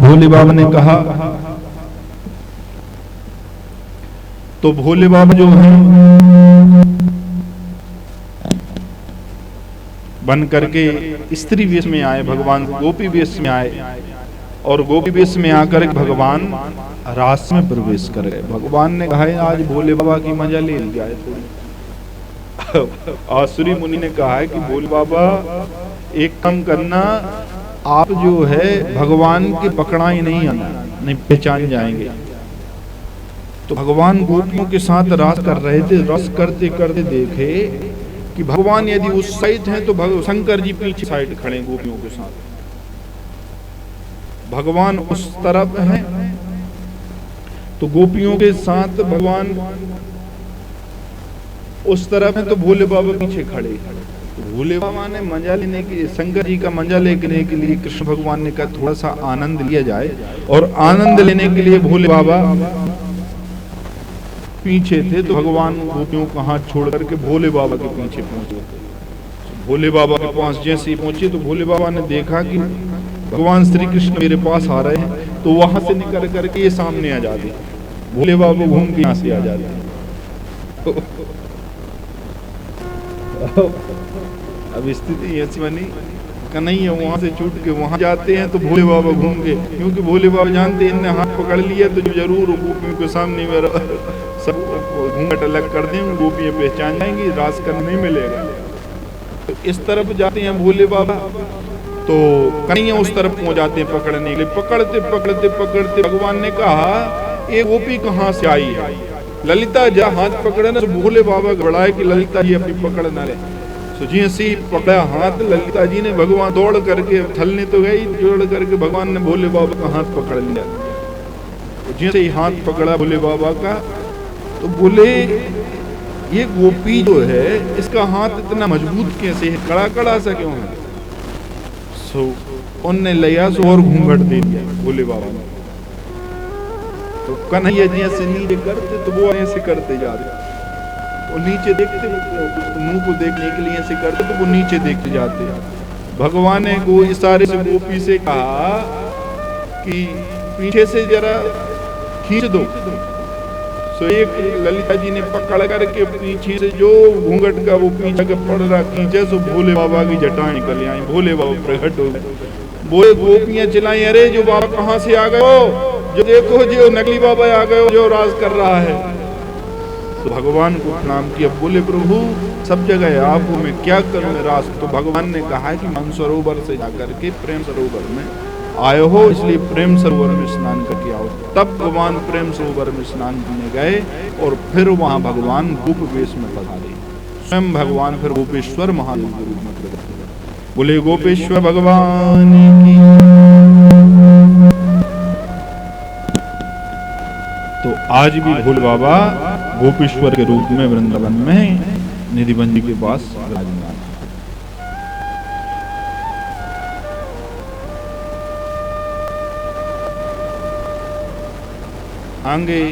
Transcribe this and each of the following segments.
भोले बाबा ने कहा तो भोले बाबा जो है बन करके स्त्री वेश में आए, भगवान गोपी वेश में आए और गोपी वेश में आकर भगवान रास में प्रवेश कर गए। भगवान ने कहा आज भोले बाबा की मजा ले ली जाए थोड़ी। आसुरी मुनि ने कहा है कि भोले बाबा एक काम करना, आप जो है भगवान के पकड़ा ही नहीं आना, नहीं पहचान जाएंगे। तो भगवान गोपियों के साथ रास कर रहे थे, रस करते करते देखे कि भगवान यदि उस साइड हैं तो शंकर जी पीछे साइड खड़े गोपियों के साथ, भगवान उस तरफ हैं तो गोपियों के साथ भगवान उस तरफ है तो भोले बाबा पीछे खड़े। तो भोले बाबा ने मजा लेने के, शंकर जी का मजा लेने के लिए कृष्ण भगवान ने कहा थोड़ा सा आनंद लिया जाए, और आनंद लेने के लिए भोले बाबा पीछे थे। तो भगवान गोपियों का हाथ छोड़ करके भोले बाबा के पीछे पहुंचे। भोले बाबा के पास जैसे ही पहुंचे तो भोले बाबा ने देखा कि भगवान श्री कृष्ण मेरे पास आ रहे हैं, तो वहां से निकल करके ये सामने आ जाते। भोले बाबा घूम के यहाँ से आ जाते। अब स्थिति ऐसी बनी, कन्हैया वहां से छूट के वहां जाते हैं तो भोले बाबा घूम के, क्योंकि भोले बाबा जानते हैं इनने हाथ पकड़ लिया तो जरूर गोपियों के सामने मेरा सब घूंघट अलग कर देंगे, गोपियां पहचान जाएंगी, रास करने नहीं मिलेगा। तो इस तरफ जाते हैं भोले बाबा, तो कन्हैया उस तरफ पहुंच जाते हैं पकड़ने के लिए। पकड़ते पकड़ते पकड़ते भगवान ने कहा ये गोपी कहाँ से आई है? ललिता जा हाथ पकड़े ना। तो भोले बाबा घबराए कि ललिता जी अपनी पकड़ ना ले। तो जैसे ही पकड़ा हाथ ललिता जी ने, भगवान दौड़ करके थलने तो गई, दौड़ करके भगवान ने भोले बाबा का हाथ पकड़ लिया। तो जैसे ही हाथ पकड़ा भोले बाबा का तो बोले ये गोपी जो है इसका हाथ इतना मजबूत कैसे है, कड़ा कड़ा सा क्यों है? सो उनने लिया सो और घूंघट दे दिया भोले बाबा ने। तो कन्हैया जी ऐसे नीचे करते तो वो ऐसे करते जा रहे, वो नीचे देखते, मुंह को देखने के लिए ऐसे करते तो वो नीचे देखते जाते। भगवान ने वो इशारे से गोपी से कहा कि पीछे से जरा खींच दो। तो एक ललिता जी ने पकड़ करके पीछे से जो घूंघट का वो पीछे का पड़ रहा खींचे, तो भोले बाबा की जटाएं निकल आई। भोले बाबा प्रकट हो गए। बोले गोपियां चिल्लाई अरे जो बाबा कहाँ से आ गए हो, जो देखो जो नकली बाबा आ गए हो जो राज कर रहा है। तो भगवान को प्रणाम किया, बोले प्रभु सब जगह है, आपको मैं क्या करूं मैं राज। तो भगवान ने कहा कि मानसरोवर से जाकर के प्रेम सरोवर में आए हो, इसलिए प्रेम सरोवर में स्नान करके आओ। तब भगवान प्रेम सरोवर में स्नान करने गए और फिर वहां भगवान गोप वेश में पधारे। स्वयं भगवान फिर गोपेश्वर महादेव के रूप में प्रकट हुए। बोले गोपेश्वर भगवान की। तो आज भी भोले बाबा गोपेश्वर के रूप में वृंदावन में निधिवन जी के पास विराजमान। आगे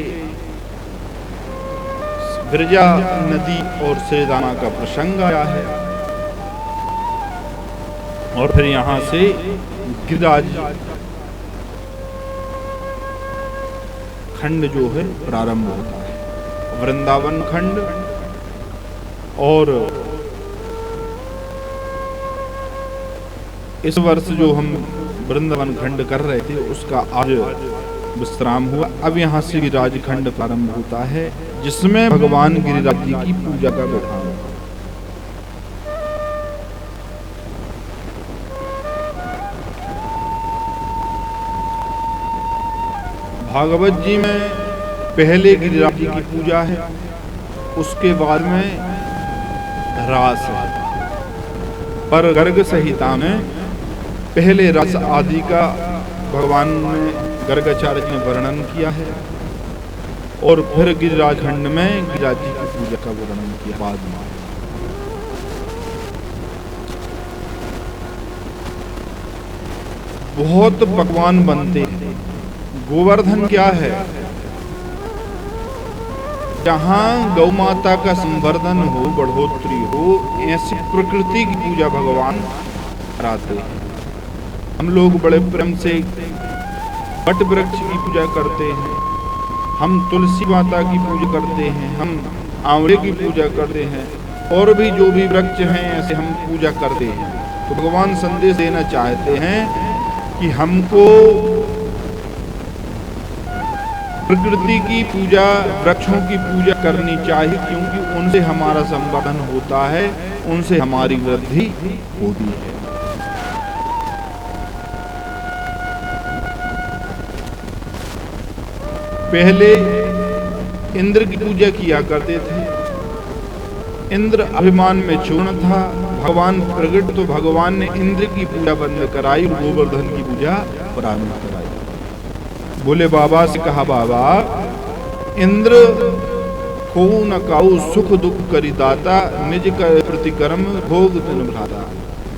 विरजा नदी और सेदाना का प्रसंग आया है और फिर यहां से गिरिराज खंड जो है प्रारंभ होता है, वृंदावन खंड। और इस वर्ष जो हम वृंदावन खंड कर रहे थे उसका आज विश्राम हुआ। अब यहाँ से गिरिराज खंड प्रारंभ होता है जिसमें भगवान गिरिराज जी की पूजा का विधान है। भागवत जी में पहले गिरिराज जी की पूजा है, उसके बाद में रास है। पर गर्ग संहिता में पहले रस आदि का भगवान ने गर्गाचार्य जी ने वर्णन किया है और फिर गिरिराज खंड में गिरिराज जी की पूजा का वर्णन किया बाद में। बहुत पकवान बनते हैं। गोवर्धन क्या है? जहां गौ माता का संवर्धन हो, बढ़ोतरी हो, ऐसी प्रकृति की पूजा भगवान कराते हैं। हम लोग बड़े प्रेम से वट वृक्ष की पूजा करते हैं, हम तुलसी माता की पूजा करते हैं, हम आंवले की पूजा करते हैं, और भी जो भी वृक्ष हैं ऐसे हम पूजा करते हैं। तो भगवान संदेश देना चाहते हैं कि हमको प्रकृति की पूजा, वृक्षों की पूजा करनी चाहिए, क्योंकि उनसे हमारा संवर्धन होता है, उनसे हमारी वृद्धि होती है। पहले इंद्र की पूजा किया करते थे। इंद्र अभिमान में चूर्ण था, भगवान प्रकट तो भगवान ने इंद्र की पूजा बंद कराई और गोवर्धन की पूजा प्रारंभ कराई। बोले बाबा से कहा, बाबा इंद्र को न काऊ सुख दुख करी दाता, निज कर प्रतिकर्म भोग तन भ्राता।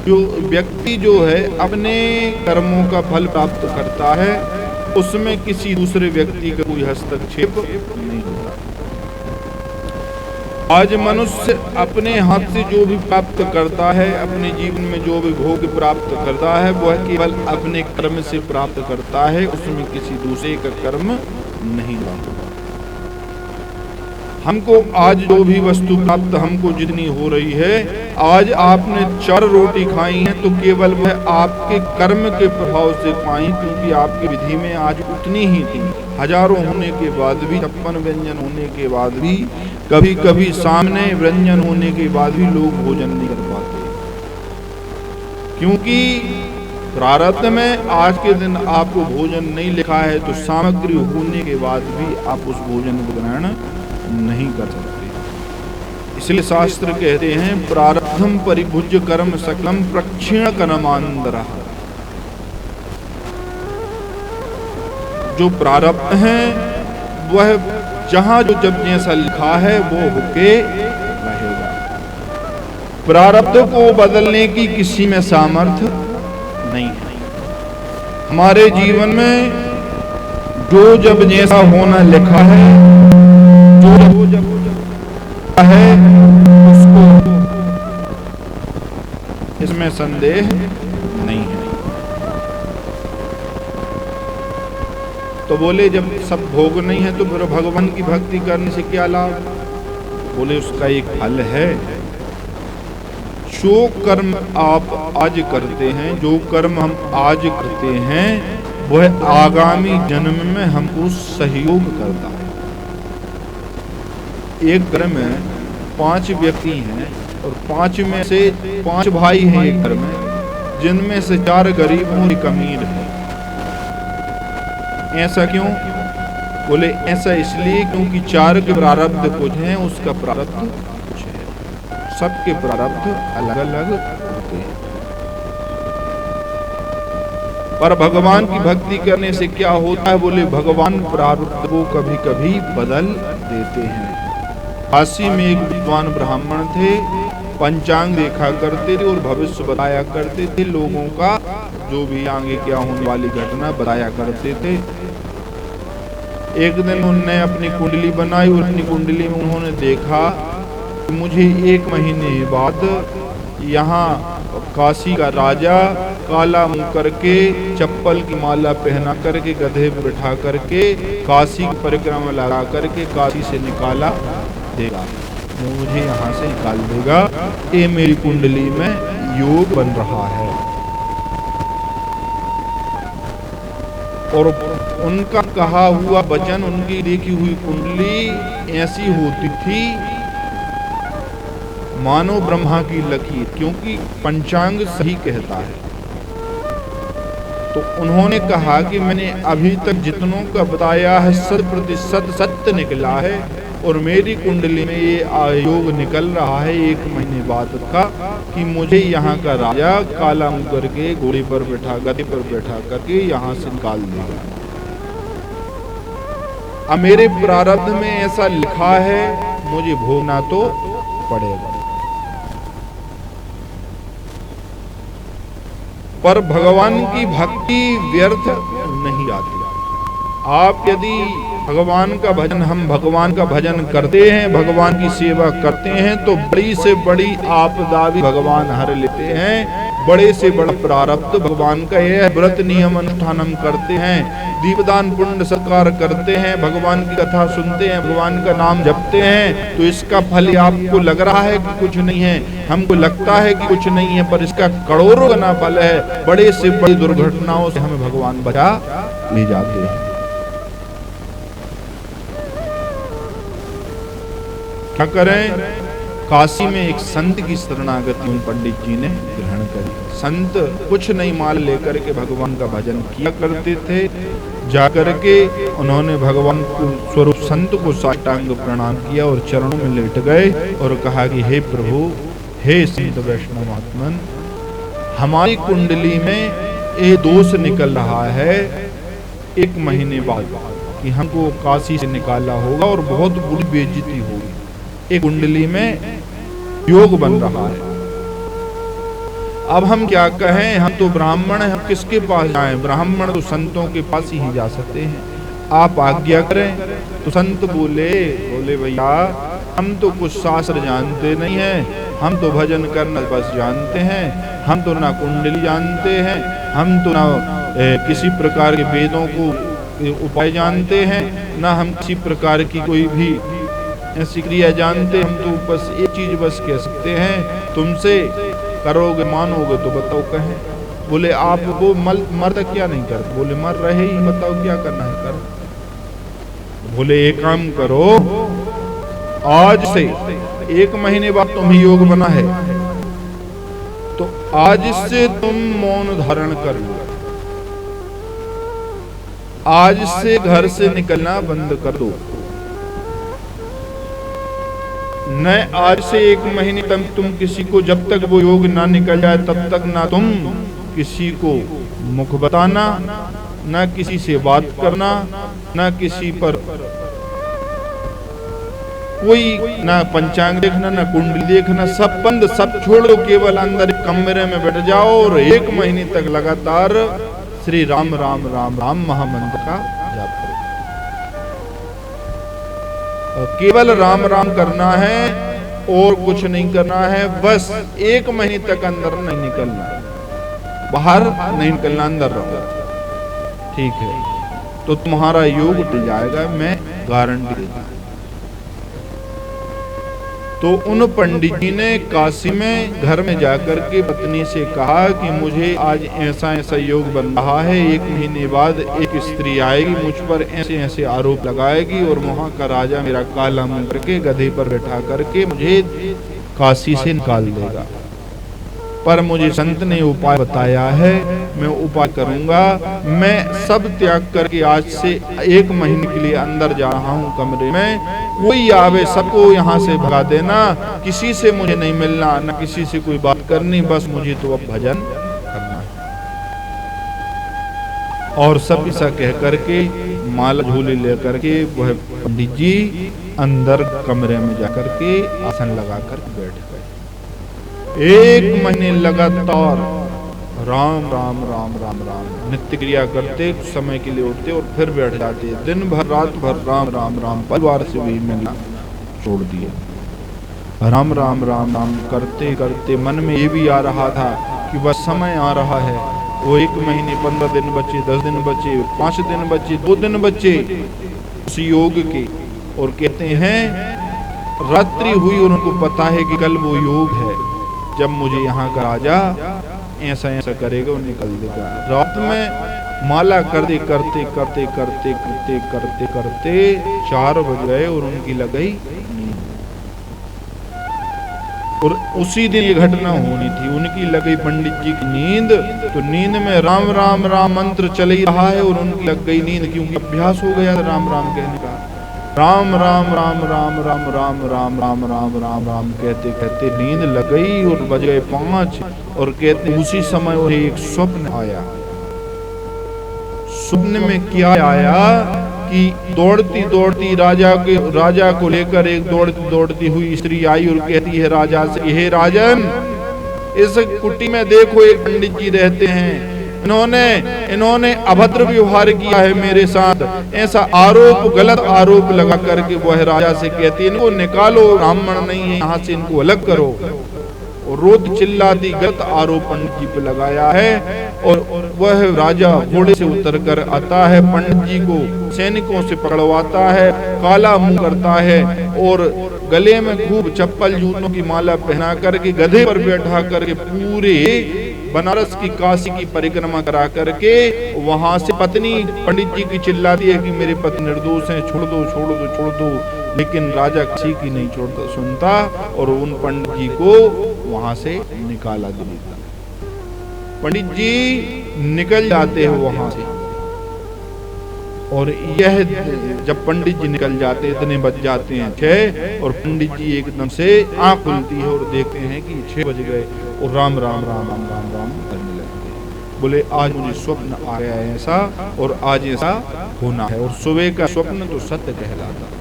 जो व्यक्ति जो है अपने कर्मों का फल प्राप्त करता है, उसमें किसी दूसरे व्यक्ति का कोई हस्तक्षेप नहीं होता। आज मनुष्य अपने हाथ से जो भी प्राप्त करता है, अपने जीवन में जो भी भोग प्राप्त करता है, वह केवल अपने कर्म से प्राप्त करता है, उसमें किसी दूसरे का कर्म नहीं होता। हमको आज जो भी वस्तु प्राप्त हमको जितनी हो रही है, आज आपने 4 रोटी खाई है तो केवल वह आपके कर्म के प्रभाव से पाई, क्योंकि आपकी विधि में आज उतनी ही थी। हजारों होने के बाद भी, 56 व्यंजन होने के बाद भी, कभी कभी सामने व्यंजन होने के बाद भी लोग भोजन नहीं कर पाते, क्योंकि प्रारब्ध में आज के दिन आपको भोजन नहीं लिखा है, तो सामग्री होने के बाद भी आप उस भोजन को ग्रहण नहीं कर सकते। इसलिए शास्त्र कहते हैं, प्रारब्धम परिभुज्य कर्म सकलम प्रक्षीण कर्मांतरः। जो प्रारब्ध है वह जहां जो जब जैसा लिखा है वो होके रहेगा। प्रारब्ध को बदलने की किसी में सामर्थ्य नहीं है। हमारे जीवन में जो जब जैसा होना लिखा है, जो जब है उसको, इसमें संदेह नहीं है। तो बोले जब सब भोग नहीं है तो फिर भगवान की भक्ति करने से क्या लाभ? बोले उसका एक फल है। जो कर्म आप आज करते हैं, जो कर्म हम आज करते हैं, वह आगामी जन्म में हमको सहयोग करता है। एक घर में 5 व्यक्ति हैं और 5 में से 5 भाई हैं एक घर में, जिनमें से 4 गरीब और एक अमीर है। ऐसा क्यों? बोले ऐसा इसलिए क्योंकि 4 के प्रारब्ध कुछ हैं, उसका प्रारब्ध कुछ है। सबके प्रारब्ध अलग अलग होते हैं। पर भगवान की भक्ति करने से क्या होता है? बोले भगवान प्रारब्ध को कभी कभी बदल देते हैं। काशी में एक विद्वान ब्राह्मण थे, पंचांग देखा करते थे और भविष्य बताया करते थे। लोगों का जो भी आगे क्या होने वाली घटना बताया करते थे। एक दिन उन्होंने अपनी कुंडली बनाई और अपनी कुंडली में उन्होंने देखा कि मुझे 1 महीने बाद यहाँ काशी का राजा काला मुंह करके, चप्पल की माला पहना करके, गधे पर बिठा करके, काशी की परिक्रमा लगा करके काशी से निकाला देगा, मुझे यहाँ से निकाल देगा। ये मेरी कुंडली में योग बन रहा है। और उनका कहा हुआ वचन, उनकी देखी हुई कुंडली ऐसी होती थी मानो ब्रह्मा की लकीर, क्योंकि पंचांग सही कहता है। तो उन्होंने कहा कि मैंने अभी तक जितनों का बताया है 100% सत्य निकला है, और मेरी कुंडली में ये आयोग निकल रहा है 1 महीने बाद का, कि मुझे यहाँ का राजा काला मुंह करके घोड़े पर बैठा, गधे पर बैठा करके यहाँ से निकाल देगा। अब मेरे प्रारब्ध में ऐसा लिखा है, मुझे भोगना तो पड़ेगा। पर भगवान की भक्ति व्यर्थ नहीं आती। आप यदि भगवान का भजन, हम भगवान का भजन करते हैं, भगवान की सेवा करते हैं, तो बड़ी से बड़ी आपदा भी भगवान हर लेते हैं। बड़े से बड़ा प्रारब्ध भगवान का यह व्रत नियम अनुष्ठान हम करते हैं, दीपदान पुण्य सत्कार करते हैं, भगवान की कथा सुनते हैं, भगवान का नाम जपते हैं, तो इसका फल आपको लग रहा है कि कुछ नहीं है, हमको लगता है कि कुछ नहीं है, पर इसका करोड़ों गुना फल है। बड़े से बड़ी दुर्घटनाओं से हमें भगवान बचा ले जाते हैं। क्या करें? काशी में एक संत की शरणागति उन पंडित जी ने ग्रहण करी। संत कुछ नहीं माल लेकर के भगवान का भजन किया करते थे। जाकर के उन्होंने भगवान को स्वरूप संत को साष्टांग प्रणाम किया और चरणों में लेट गए और कहा कि हे प्रभु, हे संत वैष्णव महात्मन, हमारी कुंडली में ये दोष निकल रहा है 1 महीने बाद कि हमको काशी से निकाला होगा और बहुत बुरी बेइज्जती होगी। एक कुंडली में योग बन रहा है। अब हम क्या कहें? हम तो ब्राह्मण हैं, हम किसके पास जाएं? ब्राह्मण तो संतों के पास ही जा सकते हैं, आप आज्ञा करें। तो संत बोले भैया, हम तो कुछ शास्त्र जानते नहीं हैं, हम तो भजन करना बस जानते हैं, हम तो ना कुंडली जानते हैं, हम तो ना किसी प्रकार के वेदों को उपाय जानते हैं, ना हम किसी प्रकार की कोई भी ऐसी क्रिया जानते। हम तो बस एक चीज बस कह सकते हैं, तुमसे करोगे मानोगे तो बताओ कहें। बोले आप वो मर तक क्या नहीं करते? बोले मर रहे ही, बताओ क्या करना है कर। बोले एक काम करो, आज से 1 महीने बाद तुम्हें योग बना है तो आज से तुम मौन धारण कर लो, आज से घर से निकलना बंद कर दो। न आज से 1 महीने तक तुम किसी को, जब तक वो योग ना निकल जाए तब तक ना तुम किसी को मुख बताना, ना किसी से बात करना, ना किसी पर कोई, ना पंचांग देखना, ना कुंडली देखना, सब बंद, सब छोड़ दो। केवल अंदर कमरे में बैठ जाओ और 1 महीने तक लगातार श्री राम राम राम राम महामंत्र का जाप करो। केवल राम राम करना है और कुछ नहीं करना है। बस 1 महीने तक अंदर नहीं निकलना, बाहर नहीं निकलना, अंदर रहो, ठीक है? तो तुम्हारा योग उठ जाएगा, मैं गारंटी देता हूं। तो उन पंडित जी ने काशी में घर में जाकर के पत्नी से कहा कि मुझे आज ऐसा ऐसा योग बन रहा है, 1 महीने बाद एक स्त्री आएगी, मुझ पर ऐसे ऐसे आरोप लगाएगी और वहां का राजा मेरा काला मुंह करके गधे पर बैठा करके मुझे काशी से निकाल देगा। पर मुझे संत ने उपाय बताया है, मैं उपाय करूंगा। मैं सब त्याग करके आज से 1 महीने के लिए अंदर जा रहा हूं कमरे में, कोई आवे सबको यहाँ से भगा देना, किसी से मुझे नहीं मिलना, न किसी से कोई बात करनी, बस मुझे तो अब भजन करना है। और सब ऐसा कह करके माला झोले लेकर के वह पंडित जी अंदर कमरे में जाकर के आसन लगाकर बैठ गए। 1 महीने लगातार राम राम राम राम राम नित्य क्रिया करते, समय के लिए उठते और फिर बैठ जाते। दिन भर रात भर राम राम राम, परिवार से भी मिलना छोड़ दिया। राम राम राम राम करते करते मन में ये भी आ रहा था कि बस समय आ रहा है, वो 1 महीने 15 दिन बचे, 10 दिन बचे, 5 दिन बचे, 2 दिन बचे उस योग के। और कहते हैं रात्रि हुई और उनको पता है कि कल वो योग है, जब मुझे यहाँ का राजा ऐसा ऐसा करेगा और निकल देगा। रात में माला करते करते करते करते करते करते करते 4 बज गए और उनकी लग गई नींद। और उसी दिन ये घटना होनी थी, उनकी लग गई पंडित जी की नींद। तो नींद में राम राम राम मंत्र चल ही रहा है और उनकी लग गई नींद, क्योंकि अभ्यास हो गया राम राम कहने का। राम राम राम राम राम राम राम राम राम राम राम कहते कहते नींद लग गई और बज गए 5। और कहते उसी समय उन्हें एक स्वप्न आया। स्वप्न में क्या आया कि दौड़ती दौड़ती राजा को लेकर एक दौड़ती दौड़ती हुई स्त्री आई और कहती है राजा से, हे राजन, इस कुटी में देखो एक पंडित जी रहते हैं, इन्होंने अभद्र व्यवहार किया है मेरे साथ। ऐसा आरोप, गलत आरोप लगा करके वह राजा से कहती है, इनको निकालो, ब्राह्मण नहीं है, यहाँ से इनको अलग करो। और रोज चिल्लाती गलत आरोप पंडित जी पे लगाया है। और वह राजा घोड़े से उतरकर आता है, पंडित जी को सैनिकों से पकड़वाता है, काला मुंह करता है और गले में खूब चप्पल जूतों की माला पहना करके गधे पर बैठा करके पूरे बनारस की काशी की परिक्रमा करा करके वहां से पत्नी पंडित जी की चिल्लाती है कि मेरे पति निर्दोष हैं, छोड़ दो छोड़ दो छोड़ दो। लेकिन राजा किसी की नहीं छोड़ता सुनता और उन पंडित जी को वहां से निकाला देता। पंडित जी निकल जाते हैं वहां से और यह जब पंडित जी निकल जाते इतने बज जाते हैं 6 और पंडित जी एकदम से आंख खुलती है और देखते हैं कि 6 बज गए और राम राम राम राम राम राम करने लगते हैं। बोले आज मुझे स्वप्न आ गया है ऐसा और आज ऐसा होना है। और सुबह का स्वप्न तो सत्य कहलाता।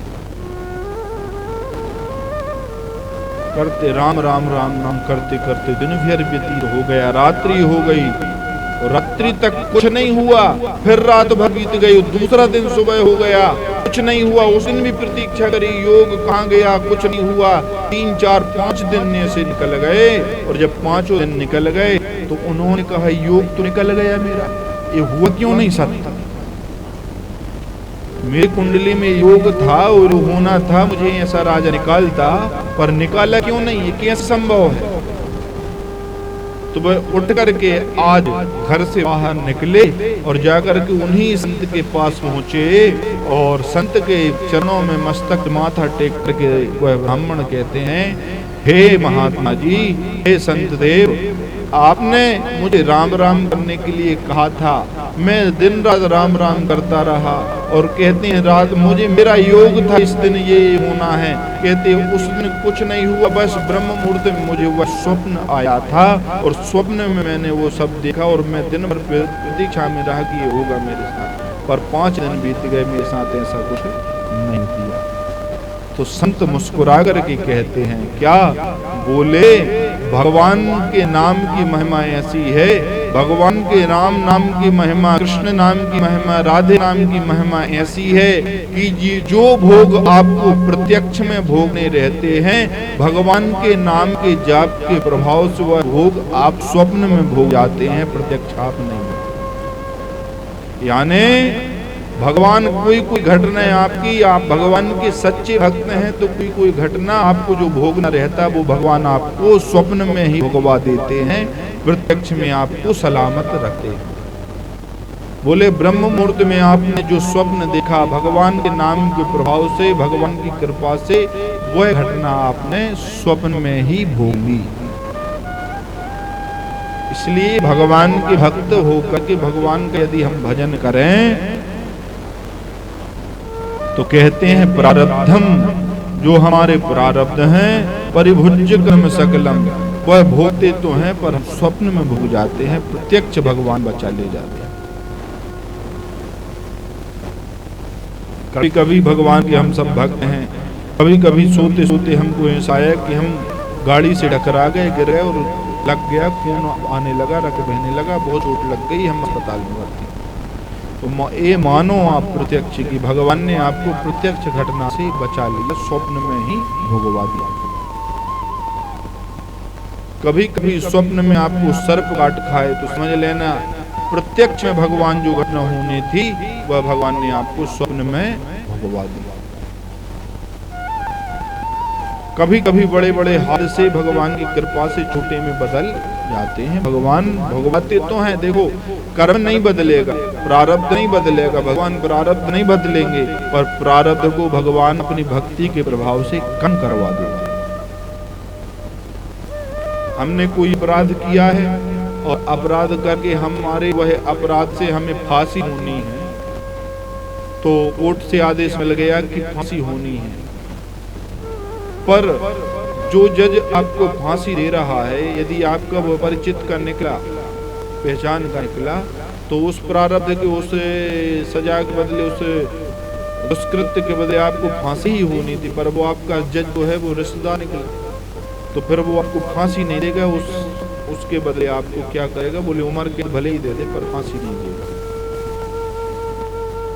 करते राम राम राम राम करते करते दिन भर व्यतीत हो गया, रात्रि हो गई और रात्रि तक कुछ नहीं हुआ। फिर रात भर बीत गई, दूसरा दिन सुबह हो गया, कुछ नहीं हुआ। उस दिन भी प्रतीक्षा करी, योग कहाँ गया, कुछ नहीं हुआ। 3 4 5 दिन ऐसे निकल गए और जब 5 दिन निकल गए तो उन्होंने कहा योग तो निकल गया मेरा, ये हुआ क्यों नहीं सत्य? मेरी कुंडली में योग था और होना था, मुझे ऐसा राजा निकालता, पर निकाला क्यों नहीं, ये कैसे संभव है? तो वह उठ करके आज घर से बाहर निकले और जाकर के उन्हीं संत के पास पहुंचे और संत के चरणों में मस्तक माथा टेक करके वह ब्राह्मण कहते हैं, हे महात्मा जी, हे संत देव, आपने मुझे राम राम करने के लिए कहा था, मैं दिन रात राम राम करता रहा। और कहते हैं रात मुझे मेरा योग था, इस दिन ये होना है। कहते हैं उस दिन कुछ नहीं हुआ, बस ब्रह्म मुहूर्त में मुझे वह स्वप्न आया था और स्वप्न में मैंने वो सब देखा और मैं दिन भर प्रतीक्षा में रहा कि ये होगा मेरे साथ, पर 5 दिन बीत गए, मेरे साथ ऐसा कुछ नहीं किया। तो संत मुस्कुरा करके कहते हैं क्या? बोले भगवान के नाम की महिमा ऐसी है, भगवान के राम नाम की महिमा, कृष्ण नाम की महिमा, राधे नाम की महिमा ऐसी है कि जो भोग आपको प्रत्यक्ष में भोगने रहते हैं, भगवान के नाम के जाप के प्रभाव से वह भोग आप स्वप्न में भोग जाते हैं, प्रत्यक्ष आप नहीं। यानी भगवान कोई घटना है आपकी, आप भगवान के सच्चे भक्त हैं तो कोई घटना आपको जो भोगना रहता है वो भगवान आपको स्वप्न में ही भोगवा देते हैं, प्रत्यक्ष में आपको सलामत रखते हैं। बोले ब्रह्म मुहूर्त में आपने जो स्वप्न देखा, भगवान के नाम के प्रभाव से, भगवान की कृपा से वह घटना आपने स्वप्न में ही भोगी। इसलिए भगवान के भक्त होकर के भगवान का यदि हम भजन करें तो कहते हैं प्रारब्धम, जो हमारे प्रारब्ध हैं, परिभुज्य कर्म सकलम, वह भोगते तो हैं पर हम स्वप्न में भोग जाते हैं, प्रत्यक्ष भगवान बचा ले जाते हैं। कभी कभी भगवान के हम सब भक्त हैं, कभी कभी सोते सोते हमको ऐसा आया कि हम गाड़ी से टकरा गए, गिर गए और लग गया, खून आने लगा, रक्त बहने लगा, बहुत चोट लग गई, हम अस्पताल में भर्ती। तो ये मानो आप प्रत्यक्ष की भगवान ने आपको प्रत्यक्ष घटना से बचा लिया, स्वप्न में ही भोगवा दिया। कभी कभी स्वप्न में आपको सर्प काट खाए तो समझ लेना प्रत्यक्ष में भगवान जो घटना होनी थी वह भगवान ने आपको स्वप्न में भोगवा दिया। कभी कभी बड़े बड़े हादसे भगवान की कृपा से छोटे में बदल जाते हैं। भगवान भोगवाते तो हैं, देखो कर्म नहीं बदलेगा, प्रारब्ध नहीं बदलेगा, भगवान प्रारब्ध नहीं बदलेंगे, पर प्रारब्ध को भगवान अपनी भक्ति के प्रभाव से कम करवा देगा। हमने कोई अपराध किया है और अपराध करके हमारे वह अपराध से हमें फांसी होनी है, तो कोर्ट से आदेश मिल गया कि फांसी होनी है, पर जो जज आपको फांसी दे रहा है यदि आपका वो परिचित का निकला, पहचान का निकला, तो उस प्रारब्ध के उस सजा के बदले, उस दुष्कृत्य के बदले आपको फांसी ही होनी थी, पर वो आपका जज जो है वो रिश्तेदार निकला, तो फिर वो आपको फांसी नहीं देगा, उसके बदले आपको क्या करेगा? बोले उम्र के भले ही दे दे पर फांसी नहीं देगा,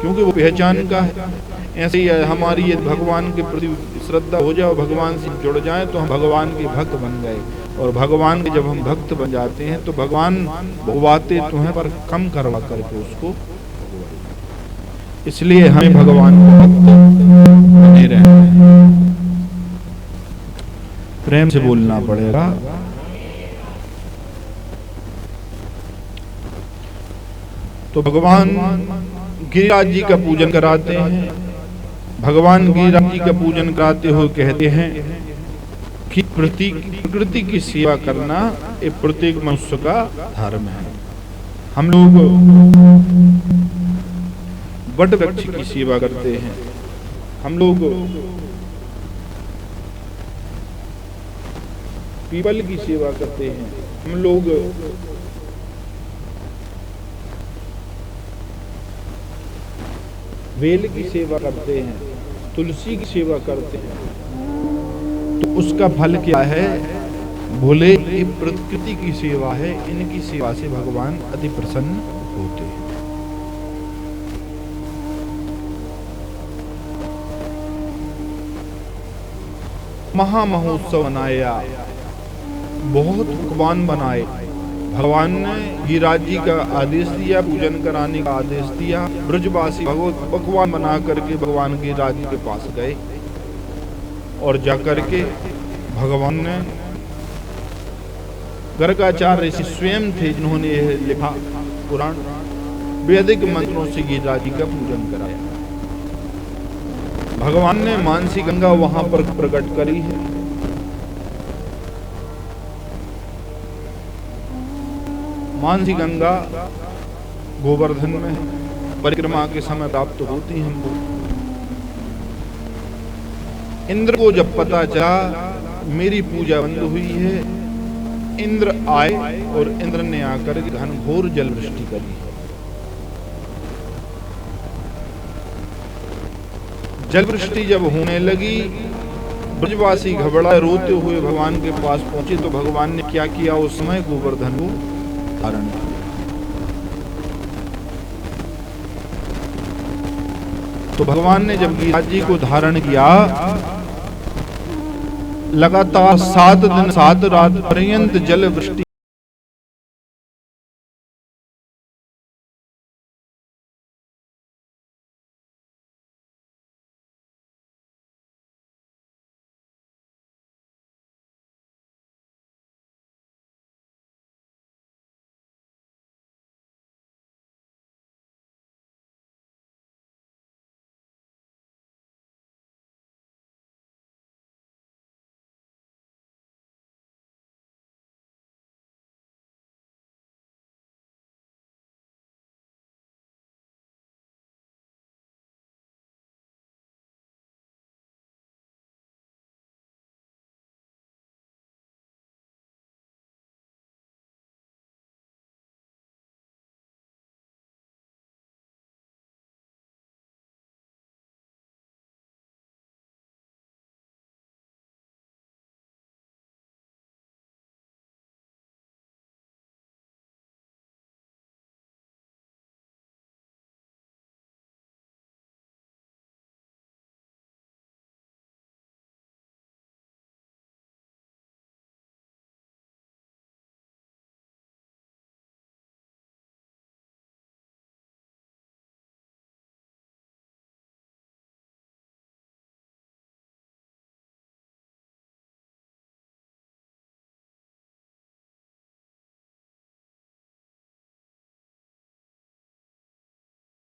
क्योंकि वो पहचान का है। ऐसे ही हमारी ये भगवान के प्रति श्रद्धा हो जाए, भगवान से जुड़ जाए तो हम भगवान के भक्त बन गए। और भगवान के जब हम भक्त बन जाते हैं तो भगवान भगवाते तो हैं पर कम करवा करके उसको, इसलिए हमें भगवान को भक्त बने रहना है। प्रेम से बोलना पड़ेगा। तो भगवान गिरिराज जी का पूजन कराते हैं। भगवान गिरिराज जी का पूजन कराते हुए कहते हैं कि प्रकृति की सेवा करना ये प्रत्येक मनुष्य का धर्म है। हम लोग वट वृक्ष की सेवा करते हैं, हम लोग पीपल की सेवा करते हैं, हम लोग बेल की सेवा करते हैं, तुलसी की सेवा करते हैं। तो उसका फल क्या है? बोले ये प्रकृति की सेवा है, इनकी सेवा से भगवान अति प्रसन्न होते हैं। महामहोत्सव मनाया, बहुत पकवान बनाए। भगवान ने गिरिराज जी का आदेश दिया, पूजन कराने का आदेश दिया। ब्रजवासी भगवत पकवान बना करके भगवान गिरिराज जी के पास गए और जाकर के भगवान ने, गर्गाचार्य ऋषि स्वयं थे जिन्होंने यह लिखा पुराण, वैदिक मंत्रों से गिरिराज जी का पूजन कराया। भगवान ने मानसी गंगा वहां पर प्रकट करी है। मानसी गंगा गोवर्धन में परिक्रमा के समय प्राप्त होती है हमको। इंद्र को जब पता चला मेरी पूजा बंद हुई है, इंद्र आए और इंद्र ने आकर घनघोर जल वृष्टि करी। जल वृष्टि जब होने लगी, ब्रजवासी घबराए रोते हुए भगवान के पास पहुंचे। तो भगवान ने क्या किया? उस समय गोवर्धन को धारण किया। तो भगवान ने जब गिरिराज जी को धारण किया, लगातार 7 दिन 7 रात पर्यंत जल वृष्टि।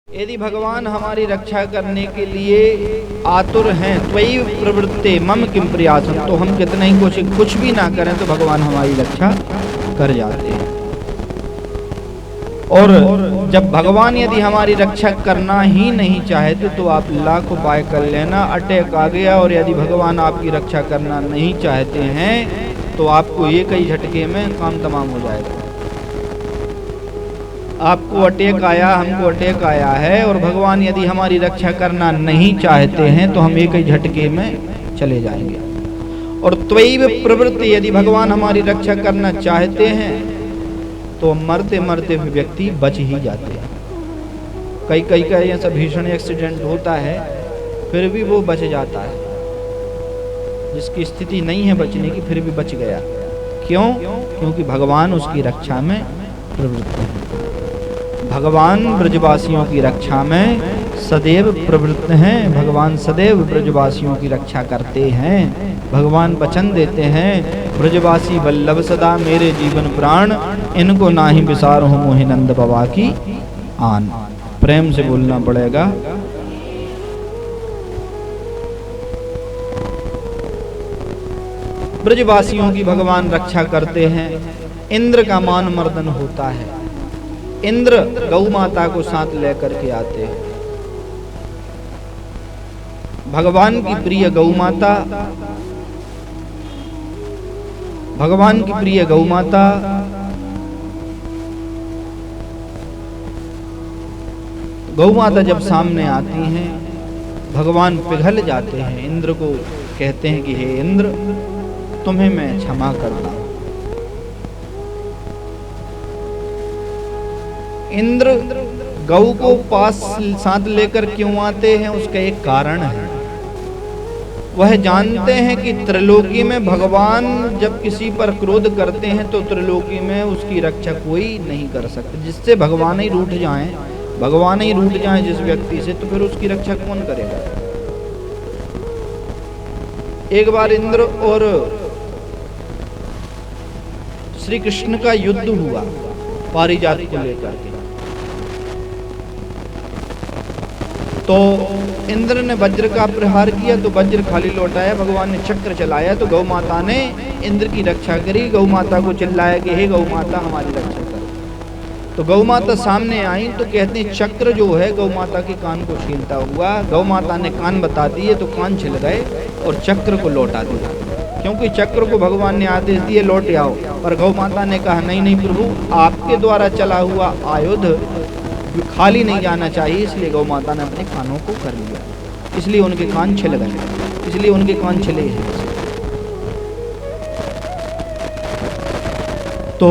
यदि भगवान हमारी रक्षा करने के लिए आतुर हैं, त्वयि प्रवृत्ते मम किम प्रयासम, तो हम कितना ही कुछ भी ना करें तो भगवान हमारी रक्षा कर जाते हैं। और जब भगवान यदि हमारी रक्षा करना ही नहीं चाहते तो आप लाख उपाय कर लेना, अटैक आ गया और यदि भगवान आपकी रक्षा करना नहीं चाहते हैं तो आपको एक ही झटके में काम तमाम हो जाएगा। आपको अटैक आया, हमको अटैक आया है, और भगवान यदि हमारी रक्षा करना नहीं चाहते हैं तो हम एक ही झटके में चले जाएंगे। और त्वयि प्रवृत्ति, यदि भगवान हमारी रक्षा करना चाहते हैं तो मरते मरते भी व्यक्ति बच ही जाते हैं। कई का ऐसा भीषण एक्सीडेंट होता है फिर भी वो बच जाता है, जिसकी स्थिति नहीं है बचने की फिर भी बच गया। क्यों? क्योंकि भगवान उसकी रक्षा में प्रवृत्त हैं। भगवान ब्रजवासियों की रक्षा में सदैव प्रवृत्त हैं। भगवान सदैव ब्रजवासियों की रक्षा करते हैं। भगवान वचन देते हैं, ब्रजवासी वल्लभ सदा मेरे जीवन प्राण, इनको नाही विसार हो मोहि नंद बाबा की आन। प्रेम से बोलना पड़ेगा। ब्रजवासियों की भगवान रक्षा करते हैं। इंद्र का मान मर्दन होता है। इंद्र गौ माता को साथ लेकर के आते हैं। भगवान की प्रिय गौ माता, भगवान की प्रिय गौ माता गौ माता जब सामने आती हैं, भगवान पिघल जाते हैं। इंद्र को कहते हैं कि हे इंद्र, तुम्हें मैं क्षमा करता हूं। इंद्र गौ को पास साथ लेकर क्यों आते हैं, उसका एक कारण है। वह जानते हैं कि त्रिलोकी में भगवान जब किसी पर क्रोध करते हैं तो त्रिलोकी में उसकी रक्षा कोई नहीं कर सकता। जिससे भगवान ही रूठ जाएं, भगवान ही रूठ जाएं जिस व्यक्ति से, तो फिर उसकी रक्षा कौन करेगा। एक बार इंद्र और श्री कृष्ण का युद्ध हुआ पारिजात को लेकर के। तो इंद्र ने वज्र का प्रहार किया तो वज्र खाली लौटाया। भगवान ने चक्र चलाया तो गौ माता ने इंद्र की रक्षा करी। गौ माता को चिल्लाया कि हे गौ माता, हमारी रक्षा कर। तो गौ माता सामने आई तो कहते हैं चक्र जो है गौ माता के कान को छीनता हुआ, गौ माता ने कान बता दिए तो कान छिल गए और चक्र को लौटा दिया। क्योंकि चक्र को भगवान ने आदेश दिए लौट आओ, पर गौ माता ने कहा नहीं नहीं प्रभु, आपके द्वारा चला हुआ आयुध खाली नहीं जाना चाहिए। इसलिए गौ माता ने अपने कानों को कर लिया, इसलिए उनके कान छिल गए, इसलिए उनके कान छिले हैं। तो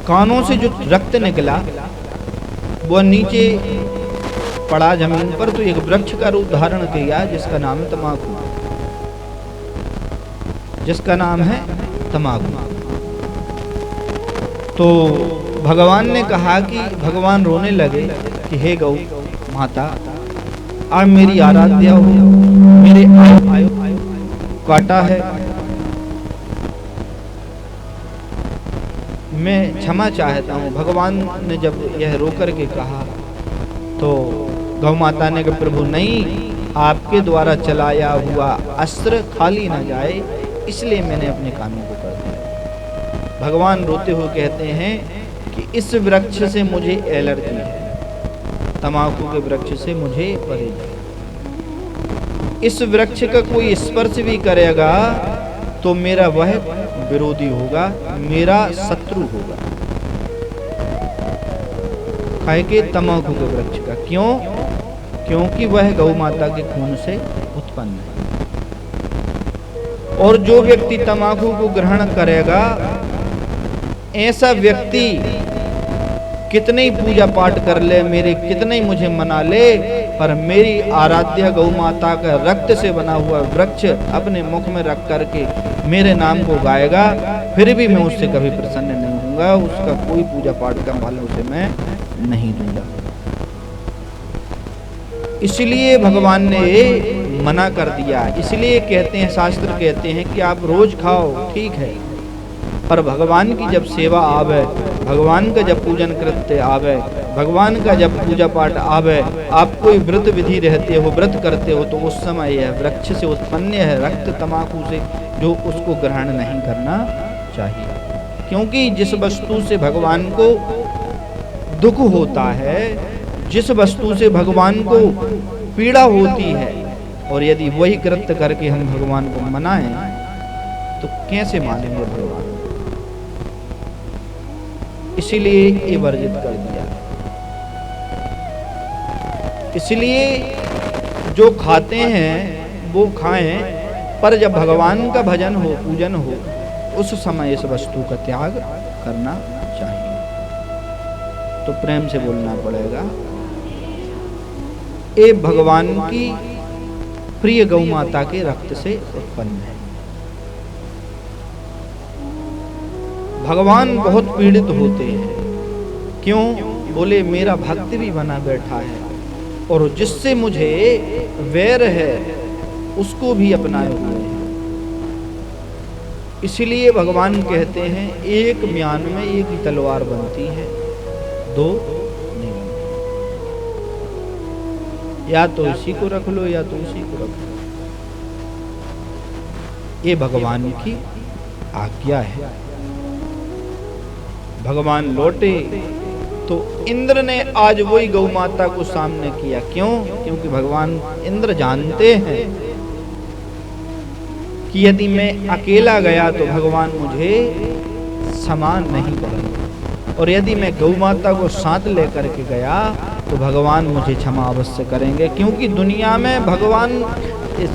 कानों से जो रक्त निकला वो नीचे पड़ा जमीन पर, तो एक वृक्ष का रूप धारण किया जिसका नाम है तमाकू, जिसका नाम है तमाकू। तो भगवान ने कहा कि भगवान रोने लगे कि हे गौ माता, आप मेरी आराध्या हो, मेरे आयु काटा है, मैं क्षमा चाहता हूँ। भगवान ने जब यह रो कर के कहा तो गौ माता ने कहा प्रभु नहीं, आपके द्वारा चलाया हुआ अस्त्र खाली ना जाए, इसलिए मैंने अपने कानों को कर दिया। भगवान रोते हुए कहते हैं कि इस वृक्ष से मुझे एलर्जी है, तंबाकू के वृक्ष से मुझे परहेज है। इस वृक्ष का कोई स्पर्श भी करेगा तो मेरा वह विरोधी होगा, मेरा शत्रु होगा। काहे के तंबाकू के वृक्ष का, क्यों? क्योंकि वह गौ माता के खून से उत्पन्न है। और जो व्यक्ति तंबाकू को ग्रहण करेगा, ऐसा व्यक्ति कितने ही पूजा पाठ कर ले, मेरे कितने ही मुझे मना ले, पर मेरी आराध्या गौ माता का रक्त से बना हुआ वृक्ष अपने मुख में रख करके मेरे नाम को गाएगा, फिर भी मैं उससे कभी प्रसन्न नहीं होऊंगा, उसका कोई पूजा पाठ का फल उसे मैं नहीं दूंगा। इसलिए भगवान ने मना कर दिया। इसलिए कहते हैं, शास्त्र कहते हैं कि आप रोज खाओ ठीक है, पर भगवान की जब सेवा आवे, भगवान का जब पूजन कृत्य आवे, भगवान का जब पूजा पाठ आवे, आप कोई व्रत विधि रहते हो, व्रत करते हो, तो उस समय यह वृक्ष से उत्पन्न है रक्त तंबाकू से, जो उसको ग्रहण नहीं करना चाहिए। क्योंकि जिस वस्तु से भगवान को दुख होता है, जिस वस्तु से भगवान को पीड़ा होती है, और यदि वही कृत्य करके हम भगवान को मनाएं तो कैसे मानेंगे भगवान। इसीलिए ये वर्जित कर दिया। इसलिए जो खाते हैं वो खाएं, पर जब भगवान का भजन हो, पूजन हो, उस समय इस वस्तु का त्याग करना चाहिए। तो प्रेम से बोलना पड़ेगा, ए भगवान की प्रिय गौ माता के रक्त से उत्पन्न है। भगवान बहुत पीड़ित होते हैं। क्यों? बोले मेरा भक्त भी बना बैठा है और जिससे मुझे वैर है उसको भी अपनाए हुए हैं। इसलिए भगवान कहते हैं एक म्यान में एक ही तलवार बनती है, दो नहीं बनती। या तो इसी को रख लो या तो उसी को रख लो। ये भगवान की आज्ञा है। भगवान लौटे तो इंद्र ने आज वही गौ माता को सामने किया। क्यों? क्योंकि भगवान इंद्र जानते हैं कि यदि मैं अकेला गया तो भगवान मुझे समान नहीं करेंगे, और यदि मैं गौ माता को साथ लेकर के गया तो भगवान मुझे क्षमा अवश्य करेंगे। क्योंकि दुनिया में भगवान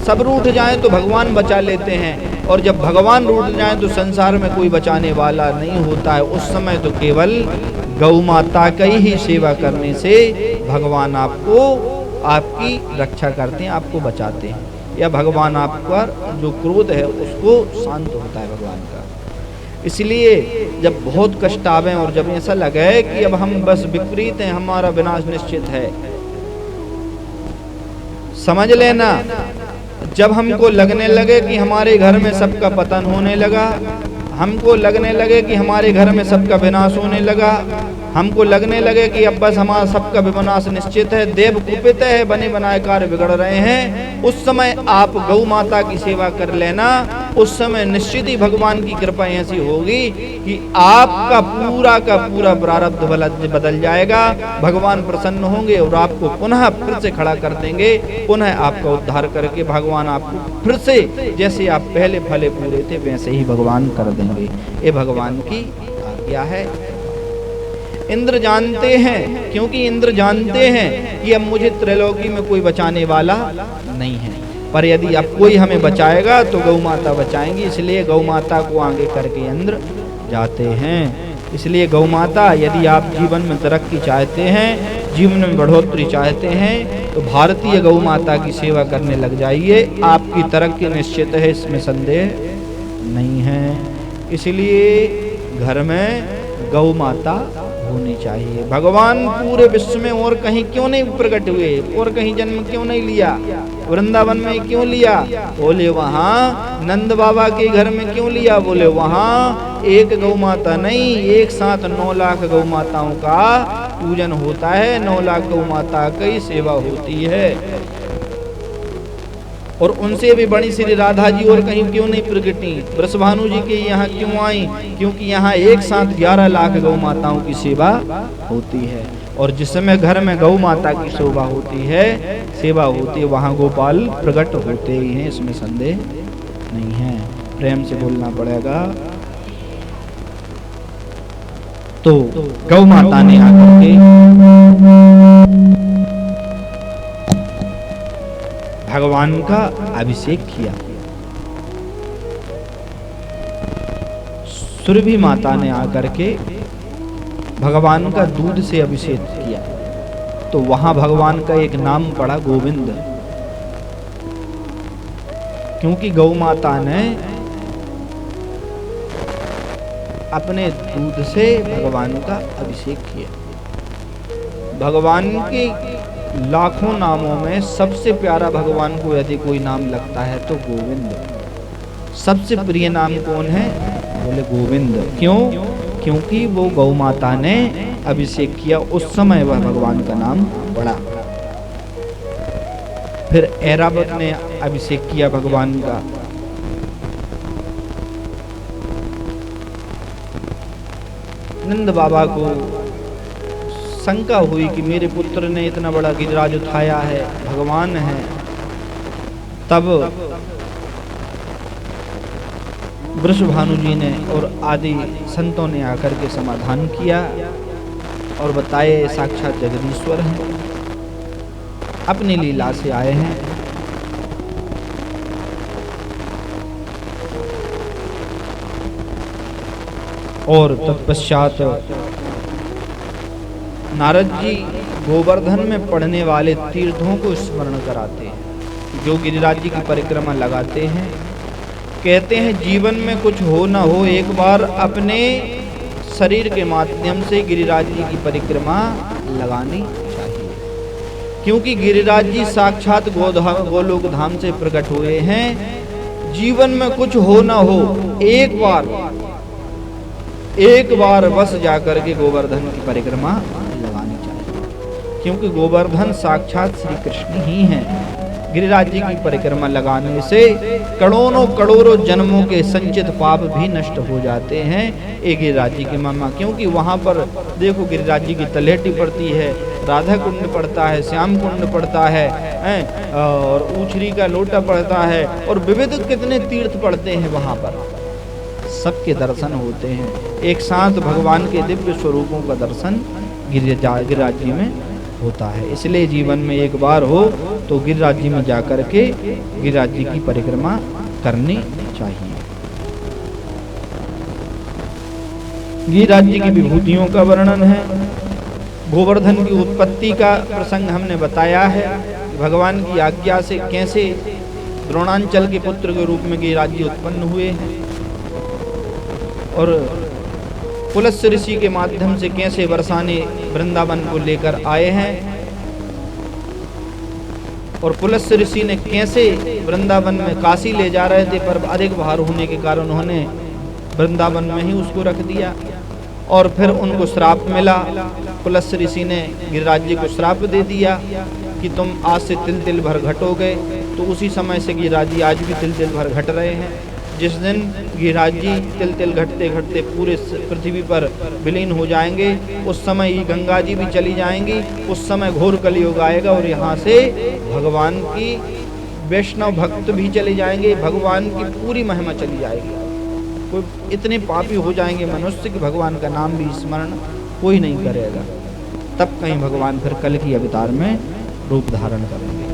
सब रूठ जाएं तो भगवान बचा लेते हैं, और जब भगवान रूठ जाएं तो संसार में कोई बचाने वाला नहीं होता है। उस समय तो केवल गौ माता की ही सेवा करने से भगवान आपको आपकी रक्षा करते हैं, आपको बचाते हैं, या भगवान आप पर जो क्रोध है उसको शांत होता है भगवान का। इसलिए जब बहुत कष्ट आवे और जब ऐसा लगे कि अब हम बस विपरीत हैं, हमारा विनाश निश्चित है, समझ लेना जब हमको लगने लगे कि हमारे घर में सबका पतन होने लगा, हमको लगने लगे कि हमारे घर में सबका विनाश होने लगा, हमको लगने लगे कि अब बस हमारा सबका विनाश निश्चित है, देव कुपित है, बने बनाए कार्य बिगड़ रहे हैं, उस समय आप गौ माता की सेवा कर लेना। उस समय निश्चित ही भगवान की कृपा ऐसी होगी कि आपका पूरा का पूरा प्रारब्ध बदल जाएगा। भगवान प्रसन्न होंगे और आपको पुनः फिर से खड़ा कर देंगे, पुनः आपका उद्धार करके भगवान आपको फिर से जैसे आप पहले फले पूरे थे वैसे ही भगवान कर देंगे। ये भगवान की आज्ञा है। इंद्र जानते हैं, क्योंकि इंद्र जानते हैं कि अब मुझे त्रैलोकी में कोई बचाने वाला नहीं है, पर यदि अब कोई हमें बचाएगा तो गौ माता बचाएंगी। इसलिए गौ माता को आगे करके इंद्र जाते हैं। इसलिए गौ माता, यदि आप जीवन में तरक्की चाहते हैं, जीवन में बढ़ोतरी चाहते हैं, तो भारतीय गौ माता की सेवा करने लग जाइए। आपकी तरक्की निश्चित है, इसमें संदेह नहीं है। इसलिए घर में गौ माता होनी चाहिए। भगवान पूरे विश्व में और कहीं क्यों नहीं प्रकट हुए, और कहीं जन्म क्यों नहीं लिया? वृंदावन में क्यों लिया? बोले वहाँ नंद बाबा के घर में क्यों लिया? बोले वहाँ एक गौ माता नहीं, एक साथ 9 लाख गौ माताओं का पूजन होता है, 9 लाख गौ माता की सेवा होती है। और उनसे भी बड़ी श्री राधा जी और कहीं क्यों नहीं प्रकटी? वृषभानु जी के यहाँ क्यों आई? क्योंकि यहाँ एक साथ 11 लाख गौ माताओं की सेवा होती है। और जिस समय घर में गौ माता की शोभा होती है, सेवा होती है, वहाँ गोपाल प्रकट होते ही हैं, इसमें संदेह नहीं है। प्रेम से बोलना पड़ेगा। तो गौ माता ने आकर के भगवान का अभिषेक किया। सुरभि माता ने आकर के भगवान का दूध से अभिषेक किया, तो वहां भगवान का एक नाम पड़ा गोविंद, क्योंकि गौ माता ने अपने दूध से भगवान का अभिषेक किया। भगवान के लाखों नामों में सबसे प्यारा भगवान को यदि कोई नाम लगता है तो गोविंद। सबसे प्रिय नाम कौन है? बोले गोविंद। क्यों? क्योंकि वो गौ माता ने अभिषेक किया, उस समय वह भगवान का नाम पड़ा। फिर ऐरावत ने अभिषेक किया भगवान का। नंद बाबा को शंका हुई कि मेरे पुत्र ने इतना बड़ा गिरिराज उठाया है, भगवान है। तब वृषभानु जी ने और आदि संतों ने आकर के समाधान किया और बताए साक्षात जगदीश्वर हैं, अपनी लीला से आए हैं। और तत्पश्चात नारद जी गोवर्धन में पढ़ने वाले तीर्थों को स्मरण कराते हैं। जो गिरिराज जी की परिक्रमा लगाते हैं, कहते हैं जीवन में कुछ हो ना हो, एक बार अपने शरीर के माध्यम से गिरिराज जी की परिक्रमा लगानी चाहिए। क्योंकि गिरिराज जी साक्षात गोलोक धाम से प्रकट हुए हैं। जीवन में कुछ हो ना हो, एक बार बस जाकर के गोवर्धन की परिक्रमा लगानी चाहिए। क्योंकि गोवर्धन साक्षात श्री कृष्ण ही हैं। गिरिराज जी की परिक्रमा लगाने से करोड़ों जन्मों के संचित पाप भी नष्ट हो जाते हैं। एक गिरिराज जी की महिमा, क्योंकि वहाँ पर देखो गिरिराज जी की तलहटी पड़ती है, राधा कुंड पड़ता है, श्याम कुंड पड़ता है, और ऊछरी का लोटा पड़ता है, और विविध कितने तीर्थ पड़ते हैं वहाँ पर, सबके दर्शन होते हैं। एक साथ भगवान के दिव्य स्वरूपों का दर्शन गिरिराज जी में होता है। इसलिए जीवन में एक बार हो तो गिरिराज जी में जाकर के गिरिराज जी की परिक्रमा करनी चाहिए। गिरिराज जी की विभूतियों का वर्णन है। गोवर्धन की उत्पत्ति का प्रसंग हमने बताया है। भगवान की आज्ञा से कैसे द्रोणांचल के पुत्र के रूप में गिरिराज जी उत्पन्न हुए हैं, और पुलस्त्य ऋषि के माध्यम से कैसे बरसाने वृंदावन को लेकर आए हैं, और पुलस्त्य ऋषि ने कैसे वृंदावन में काशी ले जा रहे थे, पर अधिक भार होने के कारण उन्होंने वृंदावन में ही उसको रख दिया, और फिर उनको श्राप मिला। पुलस्त्य ऋषि ने गिरिराज जी को श्राप दे दिया कि तुम आज से तिल भर घटोगे। तो उसी समय से गिरिराज जी आज भी तिल भर घट रहे हैं। जिस दिन गिरिराज जी तिल घटते घटते पूरे पृथ्वी पर विलीन हो जाएंगे, उस समय ही गंगा जी भी चली जाएंगी। उस समय घोर कलयुग आएगा, और यहाँ से भगवान की वैष्णव भक्त भी चले जाएंगे, भगवान की पूरी महिमा चली जाएगी। कोई इतने पापी हो जाएंगे मनुष्य कि भगवान का नाम भी स्मरण कोई नहीं करेगा। तब कहीं भगवान फिर कल की अवतार में रूप धारण करेंगे।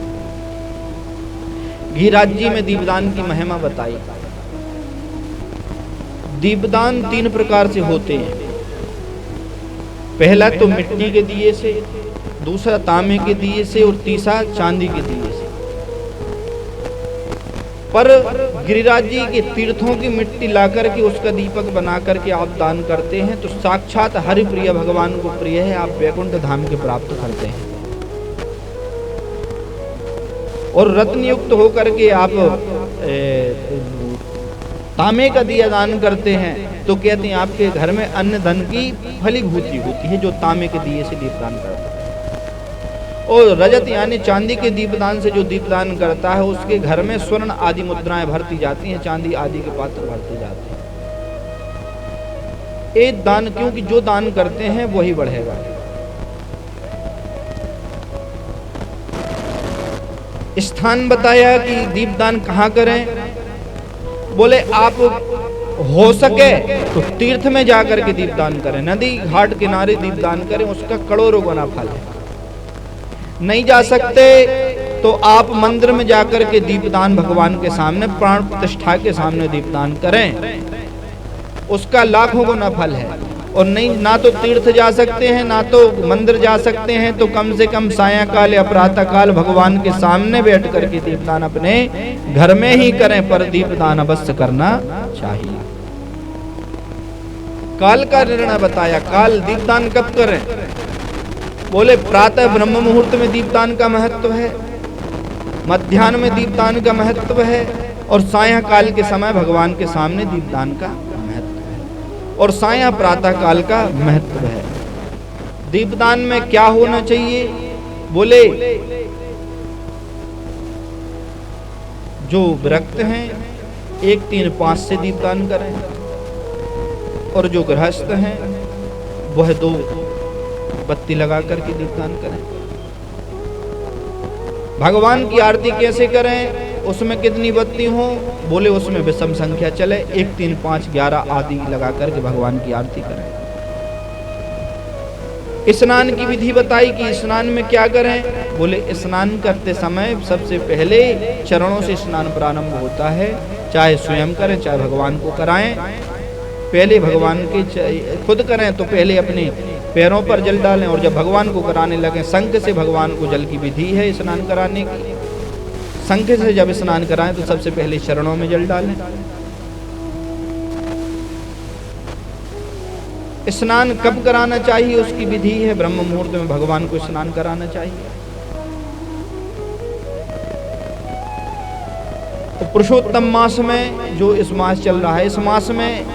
गिरिराज जी में दीपदान की महिमा बताई। दीपदान 3 प्रकार से होते हैं। पहला तो मिट्टी के दिए से, दूसरा तांबे के दिए से, और तीसरा चांदी के दिए से। पर गिरिराज जी के तीर्थों की मिट्टी लाकर के उसका दीपक बना करके आप दान करते हैं तो साक्षात हरिप्रिय भगवान को प्रिय है, आप वैकुंठ धाम के प्राप्त करते हैं। और रत्न युक्त होकर के आप तांबे का दिया दान करते हैं तो कहते हैं आपके घर में अन्न धन की फलीभूति होती है, जो तांबे के दिए से दीपदान करता है। और रजत यानी चांदी के दीपदान से जो दीपदान करता है उसके घर में स्वर्ण आदि मुद्राएं भरती जाती हैं, चांदी आदि के पात्र भरते जाते हैं। एक दान, क्योंकि जो दान करते हैं वही बढ़ेगा। स्थान बताया कि दीपदान कहाँ करें। बोले आप हो सके तो तीर्थ में जाकर के दीपदान करें, नदी घाट किनारे दीपदान करें, उसका करोड़ों गुना फल है। नहीं जा सकते तो आप मंदिर में जाकर के दीपदान भगवान के सामने प्राण प्रतिष्ठा के सामने दीपदान करें, उसका लाखों गुना फल है। और नहीं, ना तो तीर्थ जा सकते हैं ना तो मंदिर जा सकते हैं, तो कम से कम सायंकाल या प्रातः काल भगवान के सामने बैठ करके दीपदान अपने घर में ही करें, पर दीपदान अवश्य करना चाहिए। काल का निर्णय बताया। काल दीपदान कब करें। बोले प्रातः ब्रह्म मुहूर्त में दीपदान का महत्व है, मध्याह्न में दीपदान का महत्व है, और सायंकाल के समय भगवान के सामने दीपदान का महत्व है, और सायं प्रातः काल का महत्व है। दीपदान में क्या होना चाहिए। बोले जो विरक्त हैं 1, 3, 5 से दीपदान करें, और जो गृहस्थ हैं वह 2 बत्ती लगा करके दीपदान करें। भगवान की आरती कैसे करें, उसमें कितनी बत्ती हो। बोले उसमें विषम संख्या चले, 1, 3, 5, 11 आदि लगा करके भगवान की आरती करें। स्नान की विधि बताई कि स्नान में क्या करें। बोले स्नान करते समय सबसे पहले चरणों से स्नान प्रारंभ होता है, चाहे स्वयं करें चाहे भगवान को कराएं। पहले भगवान के खुद करें तो पहले अपने पैरों पर जल डालें, और जब भगवान को कराने लगे शंख से भगवान को जल की विधि है स्नान कराने की। शंख से जब स्नान कराएं तो सबसे पहले चरणों में जल डालें। स्नान कब कराना चाहिए उसकी विधि है, ब्रह्म मुहूर्त में भगवान को स्नान कराना चाहिए। तो पुरुषोत्तम मास में, जो इस मास चल रहा है, इस मास में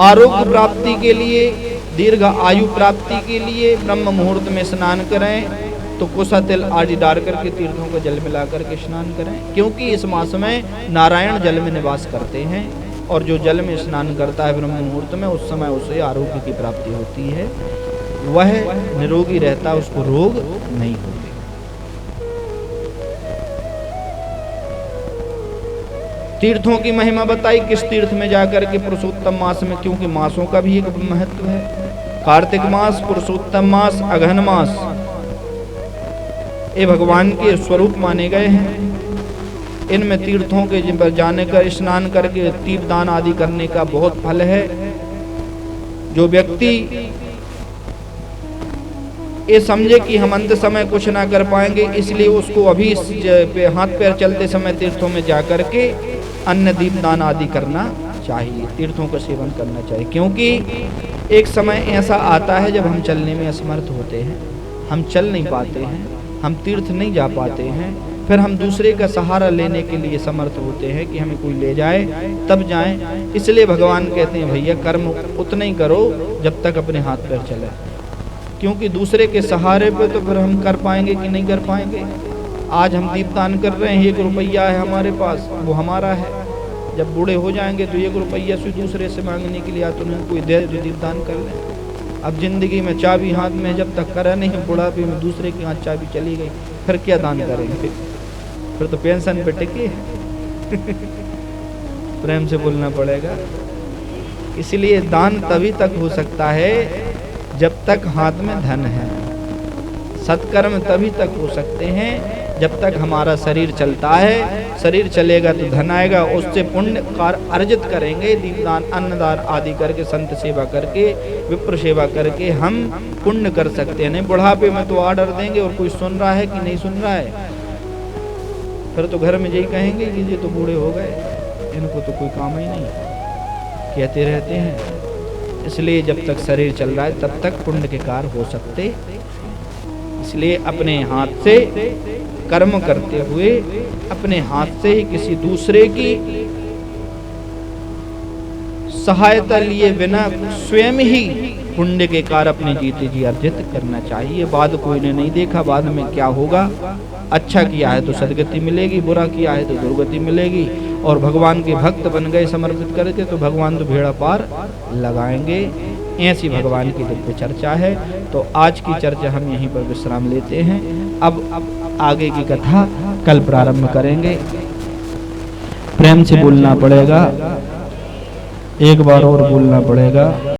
आरोग्य प्राप्ति के लिए, दीर्घ आयु प्राप्ति के लिए ब्रह्म मुहूर्त में स्नान करें। तो कोसा तिल आदि डाल करके तीर्थों को जल मिला करके स्नान करें, क्योंकि इस मास में नारायण जल में निवास करते हैं और जो जल में स्नान करता है ब्रह्म मुहूर्त में, उस समय उसे आरोग्य की प्राप्ति होती है, वह निरोगी रहता है, उसको रोग नहीं होते। तीर्थों की महिमा बताई, किस तीर्थ में जाकर के पुरुषोत्तम मास में, क्योंकि मासों का भी एक महत्व है। कार्तिक मास, पुरुषोत्तम मास, अगहन मास, ये भगवान के स्वरूप माने गए हैं। इनमें तीर्थों के जिन पर जाने का, स्नान करके दीपदान आदि करने का बहुत फल है। जो व्यक्ति ये समझे कि हम अंत समय कुछ ना कर पाएंगे, इसलिए उसको अभी हाथ पैर चलते समय तीर्थों में जाकर के अन्न दीपदान आदि करना चाहिए, तीर्थों का सेवन करना चाहिए। क्योंकि एक समय ऐसा आता है जब हम चलने में असमर्थ होते हैं, हम चल नहीं पाते हैं, हम तीर्थ नहीं जा पाते हैं, फिर हम दूसरे का सहारा लेने के लिए समर्थ होते हैं कि हमें कोई ले जाए तब जाएं। इसलिए भगवान कहते हैं भैया कर्म उतना ही करो जब तक अपने हाथ पैर चले, क्योंकि दूसरे के सहारे पे तो फिर हम कर पाएंगे कि नहीं कर पाएंगे। आज हम दीपदान कर रहे हैं, 1 रुपया है हमारे पास, वो हमारा है। जब बूढ़े हो जाएंगे तो 1 रुपया से दूसरे से मांगने के लिए तो उन्हें कोई दे तो दीपदान कर लें। अब जिंदगी में चाबी हाथ में जब तक करा नहीं, बुढ़ापे में दूसरे के हाथ चाबी चली गई, फिर क्या दान करेंगे? फिर तो पेंशन पे टिके। प्रेम से बोलना पड़ेगा। इसलिए दान तभी तक हो सकता है जब तक हाथ में धन है। सत्कर्म तभी तक हो सकते हैं जब तक हमारा शरीर चलता है। शरीर चलेगा तो धन आएगा, उससे पुण्य कार्य अर्जित करेंगे। दीपदान, अन्नदान आदि करके, संत सेवा करके, विप्र सेवा करके हम पुण्य कर सकते हैं। नहीं बुढ़ापे में तो ऑर्डर देंगे और कोई सुन रहा है कि नहीं सुन रहा है, फिर तो घर में यही कहेंगे कि ये तो बूढ़े हो गए, इनको तो कोई काम ही नहीं, कहते रहते हैं। इसलिए जब तक शरीर चल रहा है तब तक पुण्य के कार्य हो सकते। इसलिए अपने हाथ से कर्म करते हुए, अपने हाथ से ही किसी दूसरे की सहायता लिए बिना स्वयं ही पुण्य के कार्य अपने जीते जी अर्जित करना चाहिए। बाद कोई ने नहीं देखा, बाद में क्या होगा। अच्छा किया है तो सदगति मिलेगी, बुरा किया है तो दुर्गति मिलेगी। और भगवान के भक्त बन गए समर्पित करके तो भगवान तो भेड़ा पार लगाएंगे। ऐसी भगवान की दिव्य चर्चा है। तो आज की चर्चा हम यहीं पर विश्राम लेते हैं। अब आगे की कथा कल प्रारंभ करेंगे। प्रेम से बोलना पड़ेगा, एक बार और बोलना पड़ेगा।